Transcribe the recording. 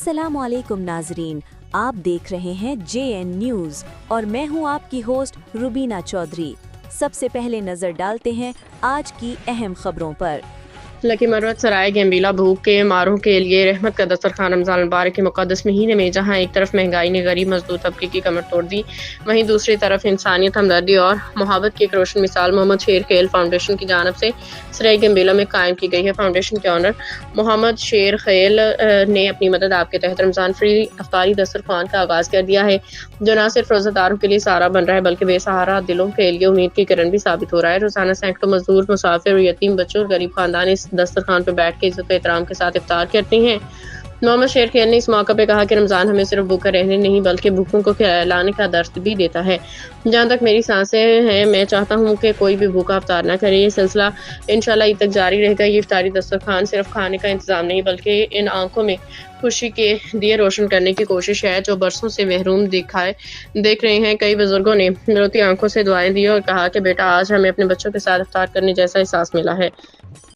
अस्सलाम वालेकुम नाजरीन, आप देख रहे हैं JN न्यूज़ और मैं हूं आपकी होस्ट रुबीना चौधरी। सबसे पहले नजर डालते हैं आज की अहम खबरों पर। लकी मरवत सराय गैम्बीला भूख के मारों के लिए रहमत का दस्तरखान रमज़ान मुबारक के मुक़द्दस महीने में जहां एक तरफ महंगाई ने गरीब मजदूर तबके की कमर तोड़ दी, वहीं दूसरी तरफ इंसानियत, हमदर्दी और मोहब्बत की एक रोशन मिसाल मोहम्मद शेर खेल फाउंडेशन की जानिब से सराय गैम्बीला में कायम की गई है। फाउंडेशन के ऑनर मोहम्मद शेर खेल ने अपनी मदद आपके तहत रमज़ान फ्री अफ्तारी दस्तरखान का आगाज़ कर दिया है, जो न सिर्फ रोज़ादारों के लिए सहारा बन रहा है बल्कि बेसहारा दिलों के लिए उम्मीद की किरण भी साबित हो रहा है। रोज़ाना सैकड़ों मजदूर, मुसाफिर और यतीम बच्चों और गरीब खानदान इस दस्तरखान पर बैठ के इज्जत एहतराम के साथ इफ्तार करते हैं। मोहम्मद शेर खेल ने इस मौके पर कहा कि रमज़ान हमें सिर्फ भूखे रहने नहीं बल्कि भूखों को खिलाने का दर्द भी देता है। जहाँ तक मेरी सांसें हैं, मैं चाहता हूँ कि कोई भी भूखा इफ्तार ना करे। ये सिलसिला इंशाल्लाह ईद तक जारी रहेगा। ये इफ्तारी दस्तरखान सिर्फ खाने का इंतज़ाम नहीं बल्कि इन आंखों में खुशी के दिए रोशन करने की कोशिश है जो बरसों से महरूम देख रहे हैं। कई बुजुर्गों ने रोती आंखों से दुआएं दी और कहा कि बेटा, आज हमें अपने बच्चों के साथ इफ्तार करने जैसा एहसास मिला है।